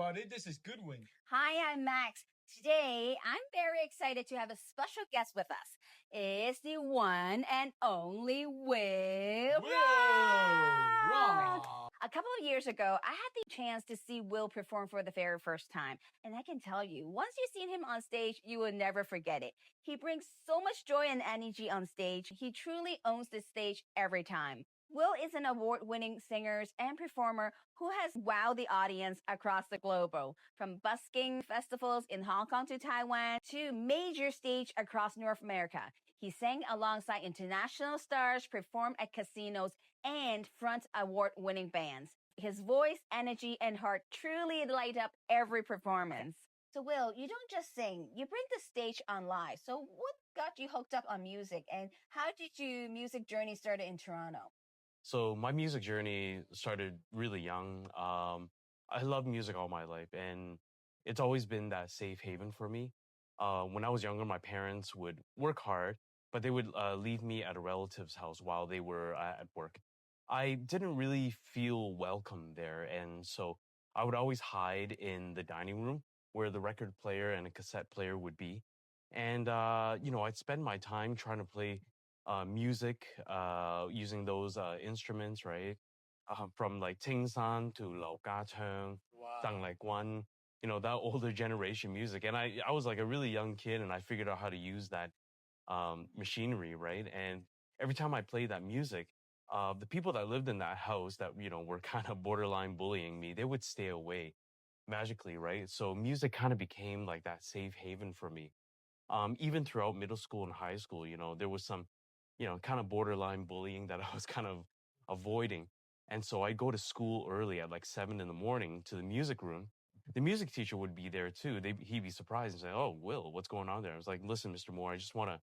everybody. This is Goodwin. Hi, I'm Max. Today, I'm very excited to have a special guest with us. It's the one and only Wil Rock. A couple of years ago, I had the chance to see Wil perform for the very first time. And I can tell you, once you've seen him on stage, you will never forget it. He brings so much joy and energy on stage. He truly owns the stage every time. Wil is an award-winning singer and performer who has wowed the audience across the globe, from busking festivals in Hong Kong to Taiwan to major stage across North America. He sang alongside international stars, performed at casinos, and fronts award-winning bands. His voice, energy, and heart truly light up every performance. So, Wil, you don't just sing, you bring the stage on live. So what got you hooked up on music, and how did your music journey start in Toronto? So my music journey started really young. I loved music all my life, and it's always been that safe haven for me. When I was younger, my parents would work hard, but they would leave me at a relative's house while they were at work. I didn't really feel welcome there, and so I would always hide in the dining room where the record player and a cassette player would be. And, I'd spend my time trying to play music using those instruments, right? From like Ting San to Lao Ga Cheng, Dang Like Guan, that older generation music. And I was like a really young kid, and I figured out how to use that machinery, right? And every time I played that music, the people that lived in that house that, were kind of borderline bullying me, they would stay away magically, right? So music kind of became like that safe haven for me. Even throughout middle school and high school, there was some kind of borderline bullying that I was kind of avoiding. And so I go to school early at like 7 in the morning to the music room. The music teacher would be there too. He'd be surprised and say, "Oh, Wil, what's going on there?" I was like, "Listen, Mr. Moore, I just want to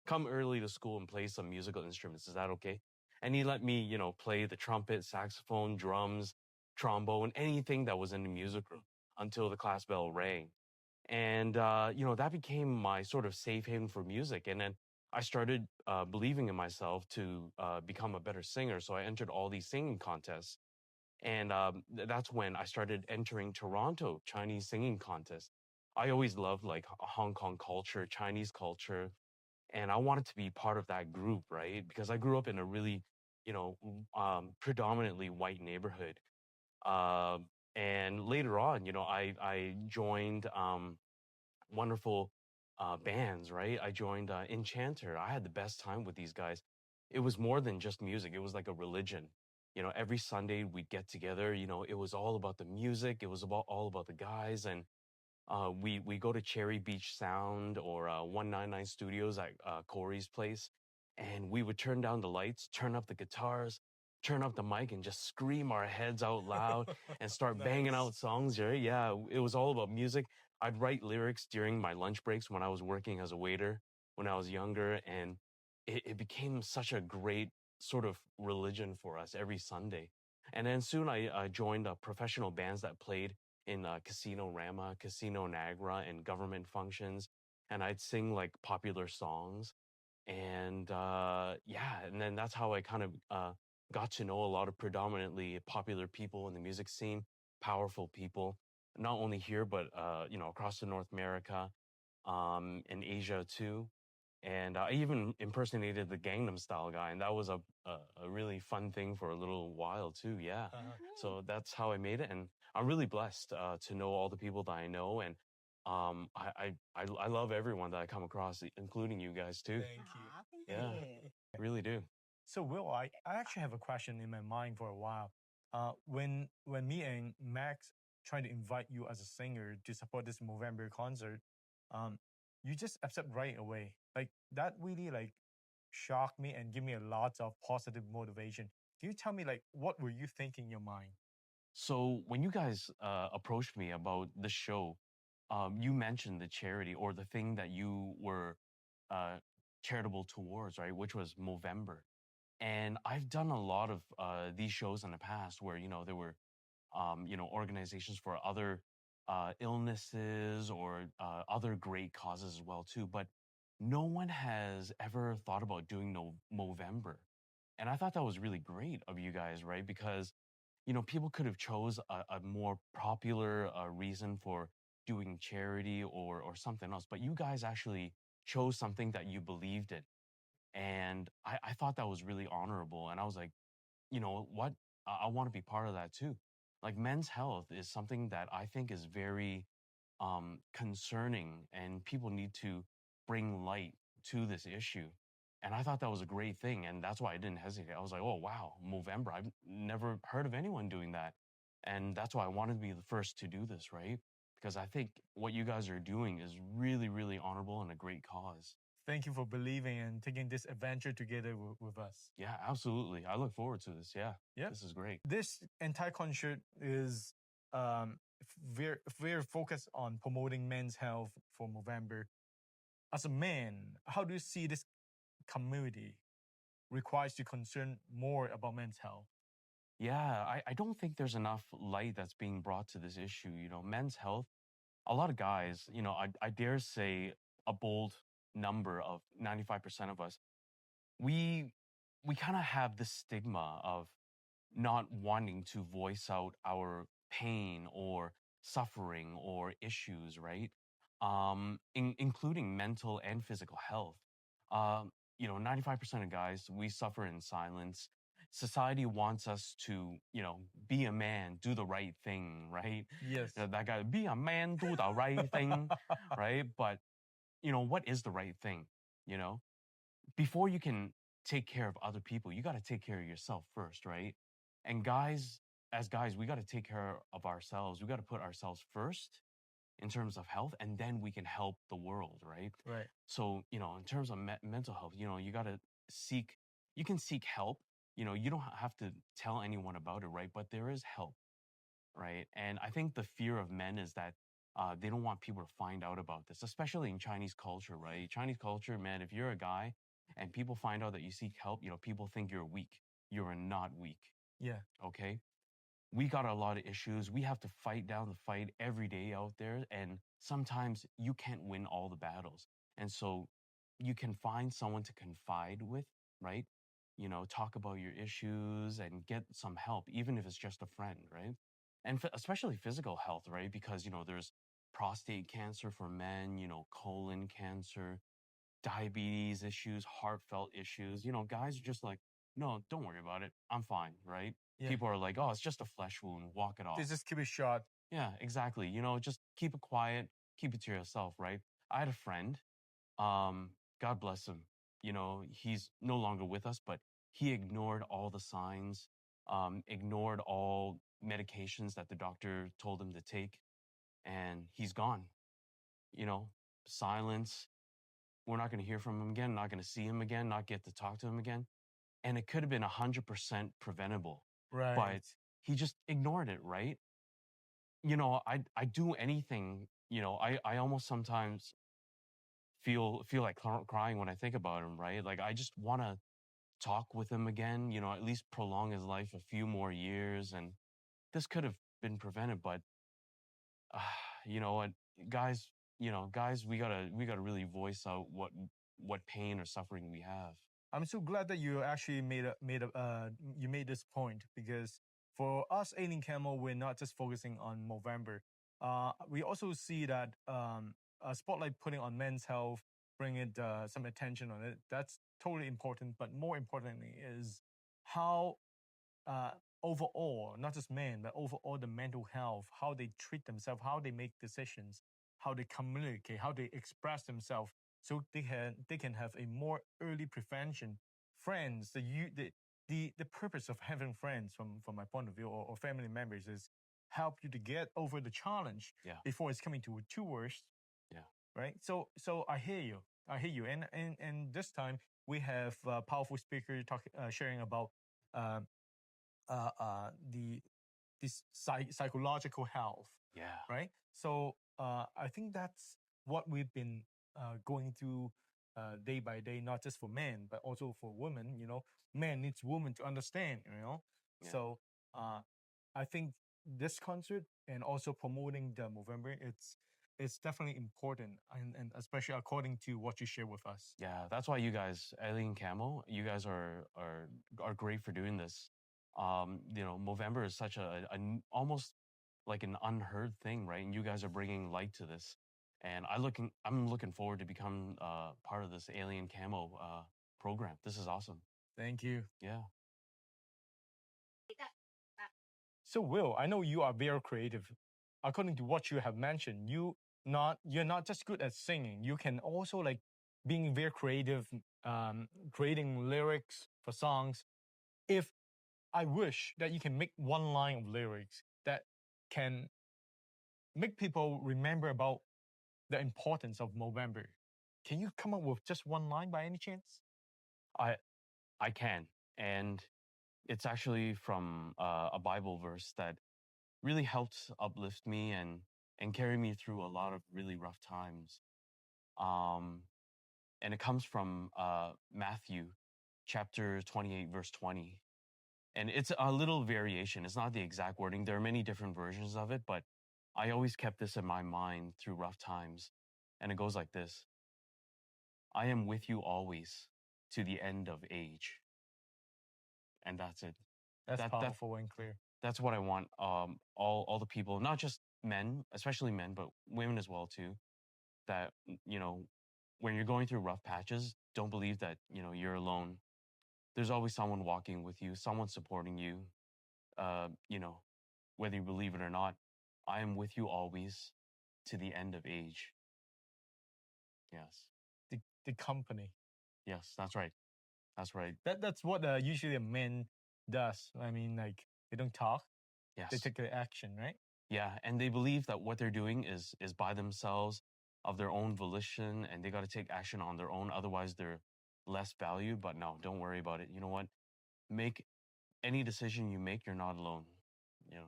come early to school and play some musical instruments. Is that okay?" And he let me, play the trumpet, saxophone, drums, trombone, anything that was in the music room until the class bell rang. And, that became my sort of safe haven for music. And then I started believing in myself to become a better singer. So I entered all these singing contests. And that's when I started entering Toronto Chinese singing contests. I always loved like Hong Kong culture, Chinese culture. And I wanted to be part of that group, right? Because I grew up in a really, predominantly white neighborhood. And later on, I joined wonderful bands, right? I joined Enchanter. I had the best time with these guys. It was more than just music. It was like a religion. Every Sunday we'd get together. It was all about the music. It was all about the guys. And we go to Cherry Beach Sound or 199 Studios at Corey's place. And we would turn down the lights, turn up the guitars, turn up the mic, and just scream our heads out loud and start banging out songs, right? Yeah, it was all about music. I'd write lyrics during my lunch breaks when I was working as a waiter when I was younger. And it became such a great sort of religion for us every Sunday. And then soon I joined professional bands that played in Casino Rama, Casino Niagara, and government functions. And I'd sing like popular songs. And and then that's how I kind of got to know a lot of predominantly popular people in the music scene, powerful people, not only here, but, across the North America, in Asia too. And I even impersonated the Gangnam Style guy, and that was a really fun thing for a little while too. Yeah. So that's how I made it, and I'm really blessed to know all the people that I know, and I love everyone that I come across, including you guys too. Thank you. Yeah, I really do. So, Wil, I actually have a question in my mind for a while. When me and Max tried to invite you as a singer to support this Movember concert, you just accept right away. Like that really like shocked me and give me a lot of positive motivation. Can you tell me like what were you thinking in your mind? So when you guys approached me about the show, you mentioned the charity or the thing that you were uh, charitable towards, right? Which was Movember. And I've done a lot of these shows in the past where, there were, organizations for other illnesses or other great causes as well, too. But no one has ever thought about doing no Movember. And I thought that was really great of you guys, right? Because people could have chose a more popular reason for doing charity or something else, but you guys actually chose something that you believed in. And I thought that was really honorable. And I was like, you know what? I want to be part of that too. Like men's health is something that I think is very concerning, and people need to bring light to this issue. And I thought that was a great thing. And that's why I didn't hesitate. I was like, oh, wow, Movember. I've never heard of anyone doing that. And that's why I wanted to be the first to do this, right? Because I think what you guys are doing is really, really honorable and a great cause. Thank you for believing and taking this adventure together with us. Yeah, absolutely. I look forward to this. Yeah. Yep. This is great. This entire concert is very focused on promoting men's health for Movember. As a man, how do you see this community requires to concern more about men's health? Yeah, I don't think there's enough light that's being brought to this issue. Men's health, a lot of guys, I dare say a bold number of 95% of us, we kind of have this stigma of not wanting to voice out our pain or suffering or issues, right? Including mental and physical health. 95% of guys, we suffer in silence. Society wants us to, be a man, do the right thing, right? Yes. That guy, be a man, do the right thing, right? But, what is the right thing? Before you can take care of other people, you got to take care of yourself first, right? And as guys, we got to take care of ourselves. We got to put ourselves first in terms of health, and then we can help the world, right? Right. So, in terms of mental health, you got to you can seek help. You don't have to tell anyone about it, right? But there is help, right? And I think the fear of men is that they don't want people to find out about this, especially in Chinese culture, right? Chinese culture, man, if you're a guy and people find out that you seek help, people think you're weak. You're not weak. Yeah. Okay? We got a lot of issues. We have to fight down the fight every day out there. And sometimes you can't win all the battles. And so you can find someone to confide with, right? Talk about your issues and get some help, even if it's just a friend, right? And especially physical health, right? Because, there's prostate cancer for men, colon cancer, diabetes issues, heartfelt issues. Guys are just like, no, don't worry about it. I'm fine, right? Yeah. People are like, oh, it's just a flesh wound. Walk it off. They just keep it short. Yeah, exactly. Just keep it quiet. Keep it to yourself, right? I had a friend. God bless him. He's no longer with us, but he ignored all the signs, ignored all medications that the doctor told him to take, and he's gone. Silence. We're not going to hear from him again, not going to see him again, not get to talk to him again. And it could have been 100% preventable. Right. But he just ignored it, right? I do anything, I almost sometimes feel like crying when I think about him, right? Like I just want to talk with him again, at least prolong his life a few more years. And this could have been prevented, but what, guys, we gotta really voice out what pain or suffering we have. I'm so glad that you actually made this point, because for us Alien Camo, we're not just focusing on Movember. We also see that a spotlight putting on men's health, bringing some attention on it. That's totally important. But more importantly is how overall, not just men, but overall the mental health, how they treat themselves, how they make decisions, how they communicate, how they express themselves, so they can have a more early prevention. Friends, the purpose of having friends from my point of view, or family members, is help you to get over the challenge before it's coming to too worse. Yeah. Right. So I hear you. And this time we have a powerful speaker sharing about this psychological health. Yeah. Right. So I think that's what we've been going through day by day, not just for men, but also for women. Men needs women to understand, Yeah. So I think this concert and also promoting the Movember, it's definitely important, and especially according to what you share with us. Yeah, that's why you guys, Eileen Camo, you guys are great for doing this. Movember is such a almost like an unheard thing, right? And you guys are bringing light to this. And I'm looking forward to become part of this Alien Camo program. This is awesome. Thank you. Yeah. So Will, I know you are very creative. According to what you have mentioned, you're not just good at singing. You can also like being very creative, creating lyrics for songs. If I wish that you can make one line of lyrics that can make people remember about the importance of Movember, can you come up with just one line by any chance? I can, and it's actually from a Bible verse that really helped uplift me and carry me through a lot of really rough times. And it comes from Matthew chapter 28, verse 20. And it's a little variation. It's not the exact wording. There are many different versions of it, but I always kept this in my mind through rough times. And it goes like this: I am with you always to the end of age. And that's it. That's powerful and clear. That's what I want all the people, not just men, especially men, but women as well too, that, when you're going through rough patches, don't believe that, you're alone. There's always someone walking with you, someone supporting you. Whether you believe it or not, I am with you always to the end of age. Yes. The company. Yes, that's right. That's right. That's what usually a man does. I mean, like, they don't talk. Yes. They take the action, right? Yeah, and they believe that what they're doing is by themselves, of their own volition, and they got to take action on their own. Otherwise, they're less valued. But no, don't worry about it. You know what? Make any decision you make, you're not alone.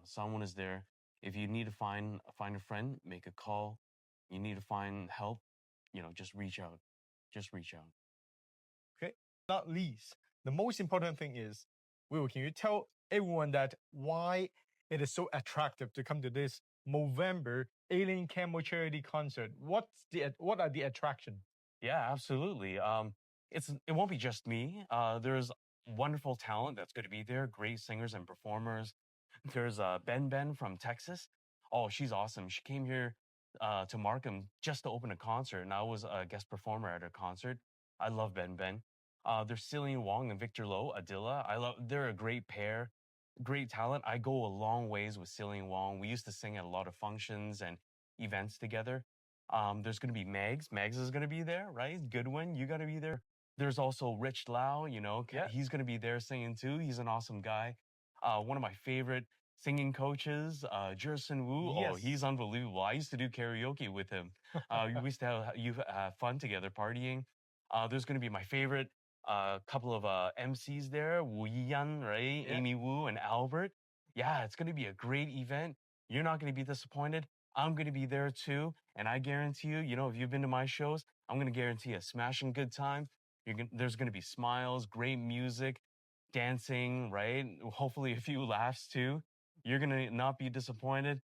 Someone is there. If you need to find a friend, make a call. You need to find help, just reach out. Just reach out. Okay. Not least, the most important thing is, Will, can you tell everyone that why it is so attractive to come to this Movember Alien Camo charity concert? What are the attractions? Yeah, absolutely. It won't be just me. There's wonderful talent that's going to be there. Great singers and performers. There's Ben from Texas. Oh, she's awesome. She came here to Markham just to open a concert, and I was a guest performer at her concert. I love Ben. There's Cillian Wong and Victor Lowe, Adila. They're a great pair, great talent. I go a long ways with Cillian Wong. We used to sing at a lot of functions and events together. There's going to be Mags. Mags is going to be there, right? Goodwin, you got to be there. There's also Rich Lau, Yeah. He's going to be there singing too. He's an awesome guy. One of my favorite singing coaches, Jerson Wu. Yes. Oh, he's unbelievable. I used to do karaoke with him. We used to have fun together partying. There's going to be my favorite couple of MCs there, Wu Yiyan, right? Yeah. Amy Wu and Albert. Yeah, it's going to be a great event. You're not going to be disappointed. I'm going to be there too. And I guarantee you, if you've been to my shows, I'm going to guarantee a smashing good time. There's going to be smiles, great music, dancing, right? Hopefully a few laughs too. You're going to not be disappointed.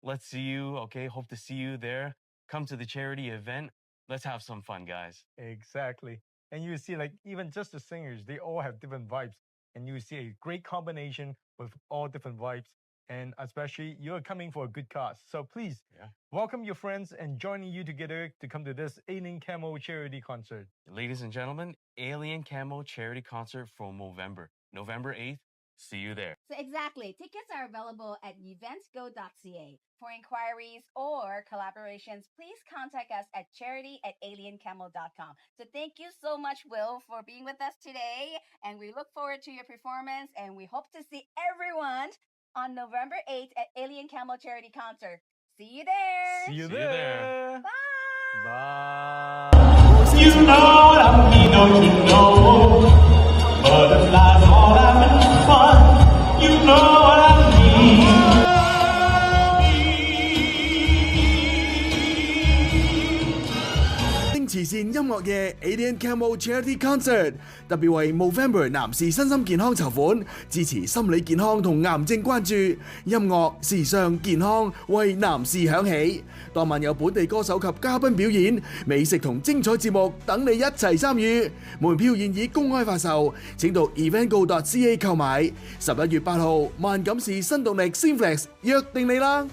Let's see you, okay? Hope to see you there. Come to the charity event. Let's have some fun, guys. Exactly. And you see, like, even just the singers, they all have different vibes. And you see a great combination with all different vibes. And especially, you're coming for a good cause. So please, welcome your friends and joining you together to come to this Alien Camo charity concert. Ladies and gentlemen, Alien Camo charity concert for Movember, November 8th. See you there. So exactly. Tickets are available at eventsgo.ca. For inquiries or collaborations, please contact us at charity@aliencamo.com. So thank you so much, Will, for being with us today. And we look forward to your performance. And we hope to see everyone on November 8th at Alien Camo Charity Concert. See you there. See you See you there. there. Bye. Bye. You know that we know, butterflies all having fun. You know what I mean. 慈善音樂夜 Alien Camo Charity Concert， 特別為 Movember 男士身心健康籌款，支持心理健康同癌症關注，音樂、時尚、健康為男士響起。當晚有本地歌手及嘉賓表演，美食同精彩節目等你一齊參與。門票現已公開發售，請到 eventgo.ca 購買。11月8號，萬錦市新動力 Xinflix 約定你啦！